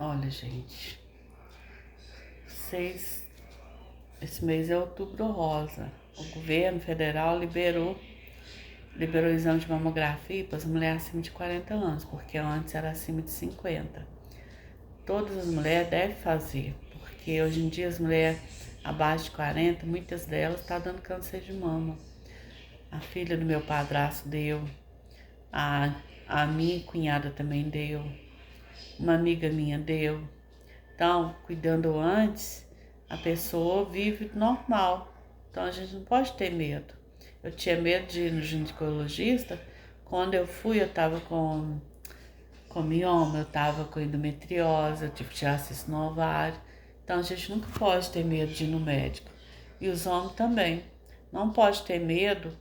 Olha, gente, vocês, esse mês é outubro rosa. O governo federal liberou o exame de mamografia para as mulheres acima de 40 anos, porque antes era acima de 50. Todas as mulheres devem fazer, porque hoje em dia as mulheres abaixo de 40, muitas delas estão dando câncer de mama. A filha do meu padrasto deu, a, a minha cunhada também deu, uma amiga minha deu. Então, cuidando antes, a pessoa vive normal. Então, a gente não pode ter medo. Eu tinha medo de ir no ginecologista. Quando eu fui, eu estava com mioma, eu estava com endometriose, eu tive que tirar cisto no ovário. Então, a gente nunca pode ter medo de ir no médico. E os homens também. Não pode ter medo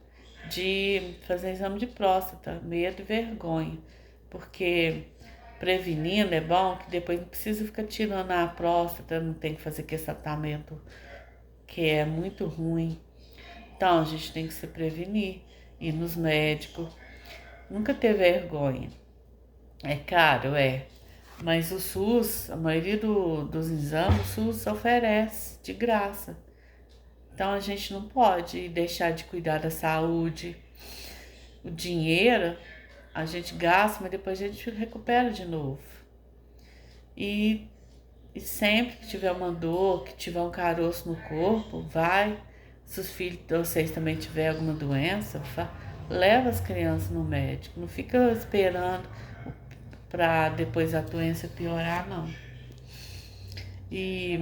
de fazer exame de próstata, medo e vergonha. Porque prevenindo é bom, que depois não precisa ficar tirando a próstata, não tem que fazer aquele tratamento que é muito ruim. Então a gente tem que se prevenir, ir nos médicos, nunca ter vergonha. É caro, mas o SUS, a maioria dos exames, o SUS oferece de graça. Então a gente não pode deixar de cuidar da saúde. O dinheiro a gente gasta, mas depois a gente recupera de novo. E E sempre que tiver uma dor, que tiver um caroço no corpo, vai. Se os filhos de vocês também tiverem alguma doença, leva as crianças no médico. Não fica esperando para depois a doença piorar, não. E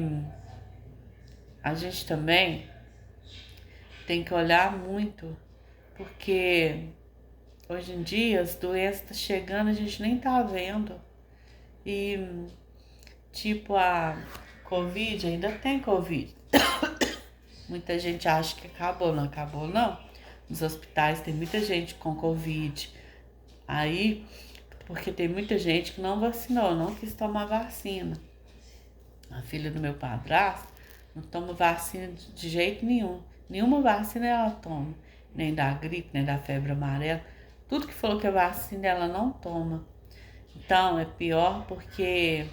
a gente também tem que olhar muito, porque hoje em dia as doenças estão chegando, a gente nem tá vendo. E tipo a Covid, ainda tem Covid. Muita gente acha que acabou, não acabou não. Nos hospitais tem muita gente com Covid. Aí, porque tem muita gente que não vacinou, não quis tomar vacina. A filha do meu padrasto não toma vacina de jeito nenhum. Nenhuma vacina ela toma. Nem da gripe, nem da febre amarela. Tudo que falou que é vacina ela não toma. Então é pior porque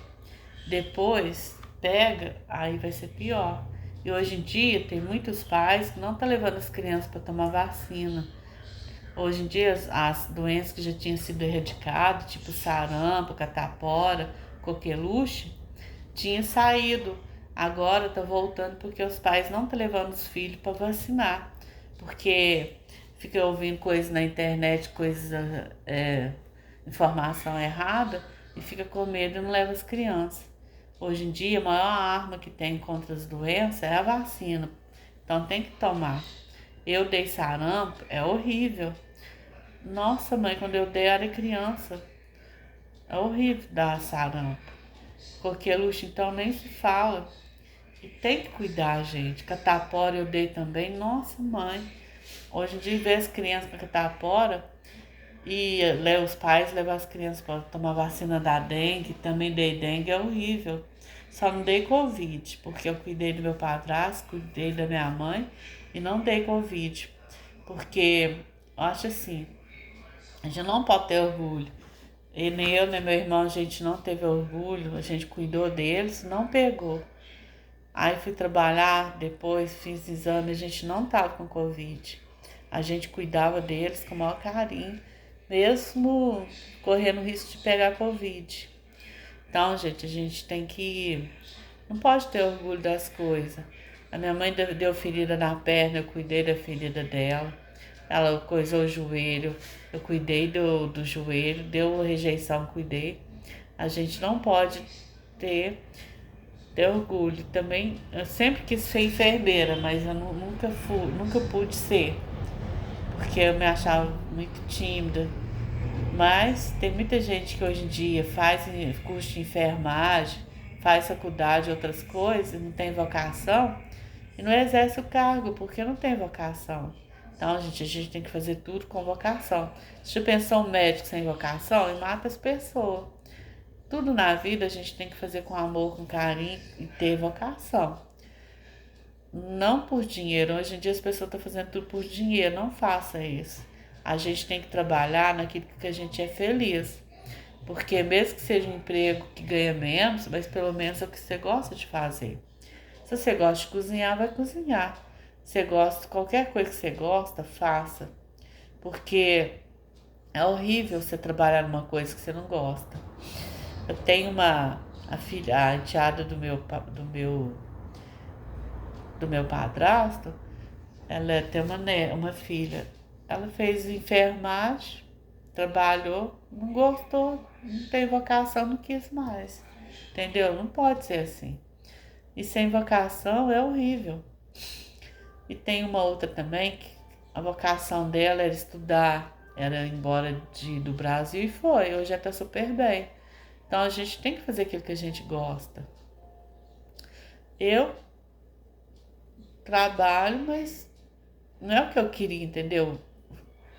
depois pega, aí vai ser pior. E hoje em dia tem muitos pais que não estão levando as crianças para tomar vacina. Hoje em dia as doenças que já tinham sido erradicadas, tipo sarampo, catapora, coqueluche, tinha saído. Agora tá voltando porque os pais não estão levando os filhos para vacinar. Porque fica ouvindo coisas na internet, informação errada, e fica com medo e não leva as crianças. Hoje em dia, a maior arma que tem contra as doenças é a vacina. Então tem que tomar. Eu dei sarampo, é horrível. Nossa, mãe, quando eu dei era criança. É horrível dar sarampo. Coqueluche, então nem se fala. E tem que cuidar, gente. Catapora eu dei também. Nossa, mãe. Hoje em dia, ver as crianças com catapora e os pais levam as crianças para tomar vacina da dengue, também dei dengue, é horrível. Só não dei Covid, porque eu cuidei do meu padrasto, cuidei da minha mãe e não dei Covid. Porque eu acho assim, a gente não pode ter orgulho. E nem eu, nem meu irmão, a gente não teve orgulho, a gente cuidou deles, não pegou. Aí fui trabalhar, depois fiz exame, a gente não tava com Covid. A gente cuidava deles com o maior carinho, mesmo correndo o risco de pegar Covid. Então, gente, a gente tem que. Não pode ter orgulho das coisas. A minha mãe deu ferida na perna, eu cuidei da ferida dela. Ela coisou o joelho, eu cuidei do joelho, deu rejeição, cuidei. A gente não pode ter ter orgulho. Também, eu sempre quis ser enfermeira, mas eu nunca pude ser, porque eu me achava muito tímida. Mas tem muita gente que hoje em dia faz curso de enfermagem, faz faculdade, outras coisas, não tem vocação e não exerce o cargo porque não tem vocação. Então, gente, a gente tem que fazer tudo com vocação. Se você pensar um médico sem vocação, ele mata as pessoas. Tudo na vida a gente tem que fazer com amor, com carinho e ter vocação. Não por dinheiro. Hoje em dia as pessoas estão fazendo tudo por dinheiro. Não faça isso. A gente tem que trabalhar naquilo que a gente é feliz. Porque mesmo que seja um emprego que ganha menos, mas pelo menos é o que você gosta de fazer. Se você gosta de cozinhar, vai cozinhar. Se você gosta, qualquer coisa que você gosta, faça. Porque é horrível você trabalhar numa coisa que você não gosta. Eu tenho a filha, a enteada do meu padrasto, ela tem uma filha. Ela fez enfermagem, trabalhou, não gostou, não tem vocação, não quis mais. Entendeu? Não pode ser assim. E sem vocação é horrível. E tem uma outra também que a vocação dela era estudar, era ir embora do Brasil e foi. Hoje já tá super bem. Então a gente tem que fazer aquilo que a gente gosta. Eu trabalho, mas não é o que eu queria, entendeu?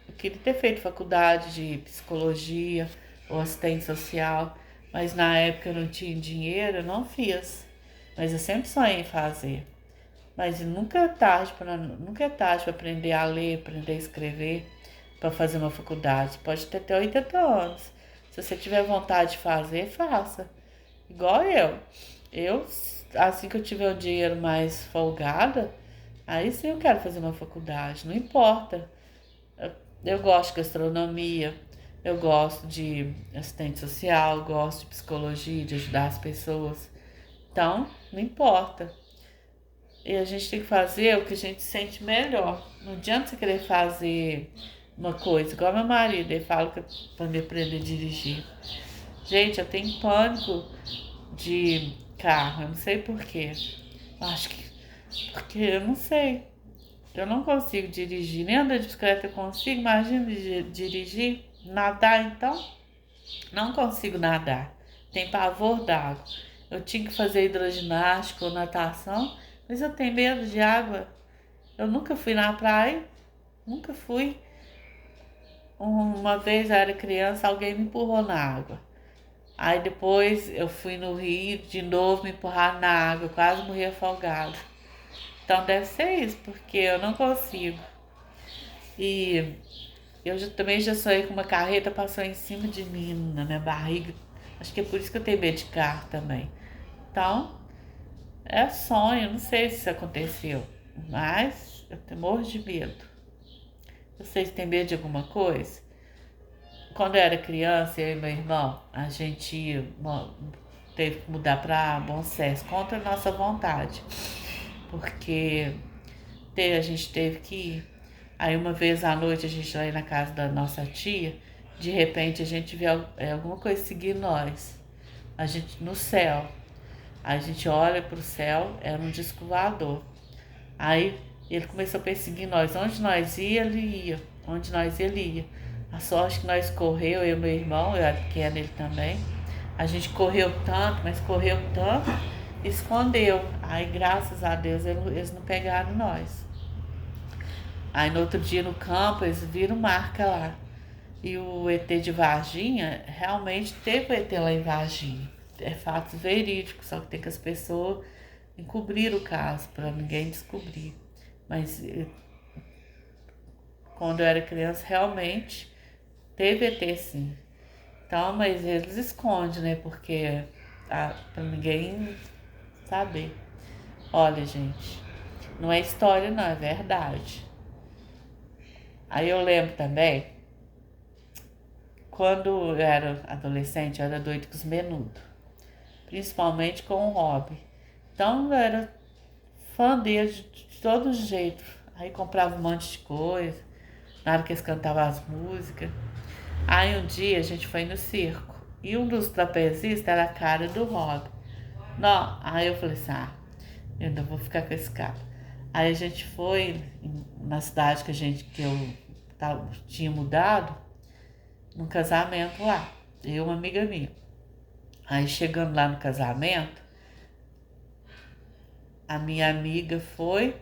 Eu queria ter feito faculdade de psicologia ou assistente social, mas na época eu não tinha dinheiro, eu não fiz. Mas eu sempre sonhei em fazer. Mas nunca é tarde para aprender a ler, aprender a escrever, para fazer uma faculdade. Pode ter até 80 anos. Se você tiver vontade de fazer, faça. Igual eu. Eu, assim que eu tiver o dinheiro mais folgada, aí sim eu quero fazer uma faculdade. Não importa. Eu gosto de gastronomia, eu gosto de assistente social, gosto de psicologia, de ajudar as pessoas. Então, não importa. E a gente tem que fazer o que a gente sente melhor. Não adianta você querer fazer uma coisa, igual meu marido, ele fala que para me aprender a dirigir. Gente, eu tenho pânico de carro, eu não sei por quê. Acho que porque eu não sei. Eu não consigo dirigir, nem andar de bicicleta eu consigo, imagina dirigir, nadar então, não consigo nadar, tenho pavor d'água. Eu tinha que fazer hidroginástica ou natação, mas eu tenho medo de água. Eu nunca fui na praia, nunca fui. Uma vez eu era criança, alguém me empurrou na água. Aí depois eu fui no rio, de novo me empurrar na água, quase morri afogada. Então deve ser isso, porque eu não consigo. E também já sonhei com uma carreta, passou em cima de mim, na minha barriga. Acho que é por isso que eu tenho medo de carro também. Então, é sonho, não sei se isso aconteceu, mas eu tenho morro de medo. Vocês têm medo de alguma coisa? Quando eu era criança, eu e meu irmão, a gente teve que mudar para Bom Sucesso contra a nossa vontade, porque a gente teve que ir. Aí uma vez à noite a gente lá na casa da nossa tia, de repente a gente vê alguma coisa seguir nós. A gente no céu. A gente olha pro céu, era um disco voador. Aí ele começou a perseguir nós. Onde nós ia, ele ia. Onde nós ia, ele ia. A sorte que nós correu, eu e meu irmão, eu era pequena, ele também. A gente correu tanto, mas correu tanto, escondeu. Aí graças a Deus eles não pegaram nós. Aí no outro dia no campo eles viram marca lá. E o ET de Varginha, realmente teve o ET lá em Varginha. É fatos verídicos, só que tem que as pessoas encobrir o caso para ninguém descobrir. Mas quando eu era criança, realmente teve ET sim. Então, mas eles escondem, né? Porque para ninguém saber. Olha, gente, não é história não, é verdade. Aí eu lembro também, quando eu era adolescente, eu era doido com os menudos. Principalmente com o Rob. Então eu era fã dele de todo jeito. Aí comprava um monte de coisa, na hora que eles cantavam as músicas. Aí um dia a gente foi no circo. E um dos trapezistas era a cara do Rob. Não, aí eu falei assim, eu ainda vou ficar com esse cara. Aí a gente foi na cidade que eu tinha mudado, num casamento lá. Eu e uma amiga minha. Aí chegando lá no casamento, a minha amiga foi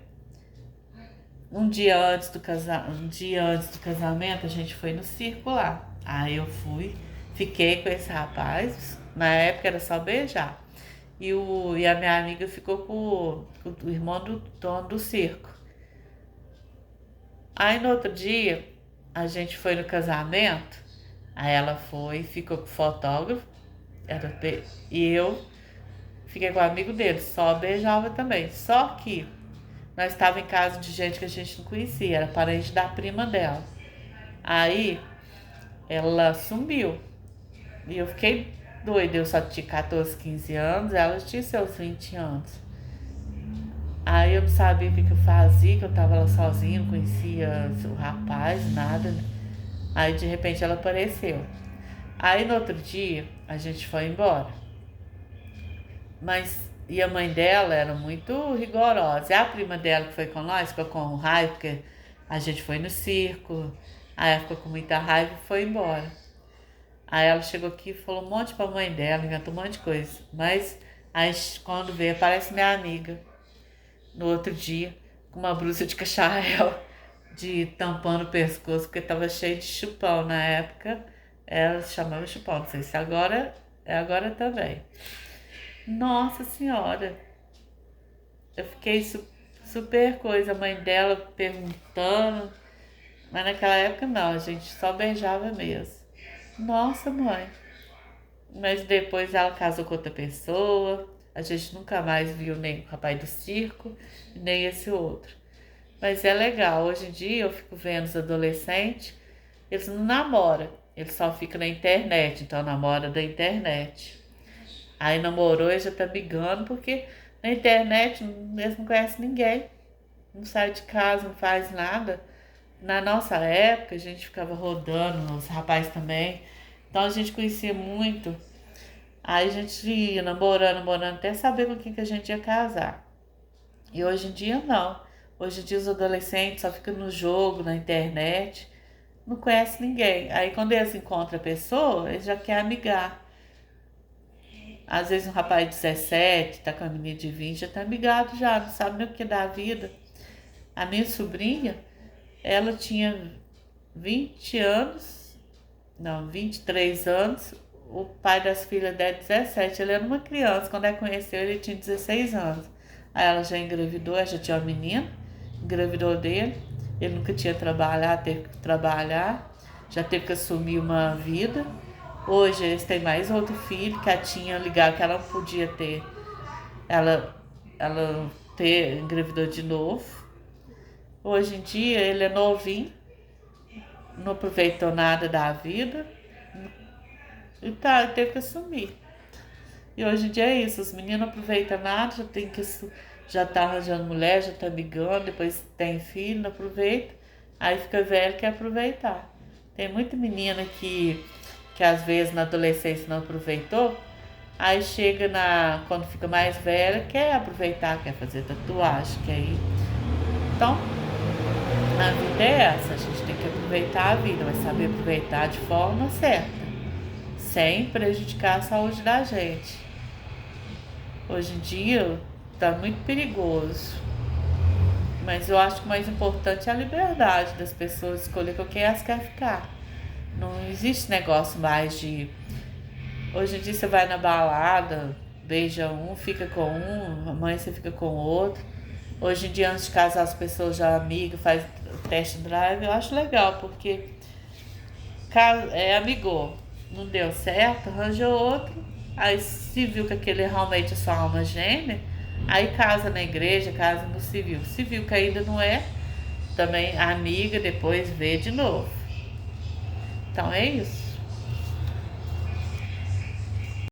um dia antes do casamento, a gente foi no circo lá. Aí eu fui, fiquei com esse rapaz, na época era só beijar. E a minha amiga ficou com o irmão do dono do circo. Aí no outro dia, a gente foi no casamento, Aí ela foi, ficou com o fotógrafo, e eu fiquei com o amigo dele, só beijava também. Só que nós estávamos em casa de gente que a gente não conhecia, era parente da prima dela. Aí ela sumiu. E eu fiquei doida, eu só tinha 14, 15 anos, ela tinha seus 20 anos. Aí eu não sabia o que eu fazia, que eu tava lá sozinha, não conhecia o rapaz, nada. Aí de repente ela apareceu. Aí no outro dia a gente foi embora. Mas e a mãe dela era muito rigorosa. E a prima dela que foi com nós ficou com raiva, porque a gente foi no circo. Aí ela ficou com muita raiva e foi embora. Aí ela chegou aqui e falou um monte pra mãe dela, inventou um monte de coisa. Mas aí quando veio, aparece minha amiga no outro dia, com uma blusa de cacharel, de tampando o pescoço, porque tava cheio de chupão na época. Ela chamava chupão, não sei se agora é agora também. Nossa senhora, eu fiquei super coisa, a mãe dela perguntando, mas naquela época não, a gente só beijava mesmo. Nossa, mãe. Mas depois ela casou com outra pessoa, a gente nunca mais viu nem o rapaz do circo, nem esse outro. Mas é legal, hoje em dia eu fico vendo os adolescentes, eles não namoram, eles só ficam na internet, então namora da internet. Aí namorou e já tá brigando, porque na internet eles não conhecem ninguém, não sai de casa, não faz nada. Na nossa época a gente ficava rodando, os rapazes também, então a gente conhecia muito. Aí a gente ia namorando, até saber com quem que a gente ia casar. E hoje em dia não. Hoje em dia os adolescentes só ficam no jogo, na internet, não conhecem ninguém. Aí quando eles encontram a pessoa, eles já querem amigar. Às vezes um rapaz de 17, tá com a menina de 20, já tá amigado já, não sabe nem o que é da vida. A minha sobrinha, ela tinha 20 anos, não, 23 anos, o pai das filhas dela 17, ele era uma criança, quando ela conheceu ele tinha 16 anos. Aí ela já engravidou, ela já tinha uma menina, engravidou dele, ele nunca tinha trabalhado, teve que trabalhar, já teve que assumir uma vida. Hoje eles têm mais outro filho que a tinha ligado que ela não podia ter. Ela engravidou de novo. Hoje em dia ele é novinho, não aproveitou nada da vida e teve que assumir. E hoje em dia é isso, os meninos não aproveitam nada, já tá arranjando mulher, já tá brigando, depois tem filho, não aproveita, aí fica velho e quer aproveitar. Tem muita menina que às vezes na adolescência não aproveitou, aí chega quando fica mais velha, quer aproveitar, quer fazer tatuagem, quer ir. Então, a vida é essa, a gente tem que aproveitar a vida, mas saber aproveitar de forma certa, sem prejudicar a saúde da gente. Hoje em dia tá muito perigoso, mas eu acho que o mais importante é a liberdade das pessoas escolher com quem elas querem ficar. Não existe negócio mais de... Hoje em dia você vai na balada, beija um, fica com um, amanhã você fica com o outro. Hoje em dia, antes de casar, as pessoas já amigam, faz test drive. Eu acho legal, porque amigou, não deu certo, arranjou outro. Aí se viu que aquele realmente é sua alma gêmea, aí casa na igreja, casa no civil. Se viu que ainda não é, também amiga, depois vê de novo. Então é isso.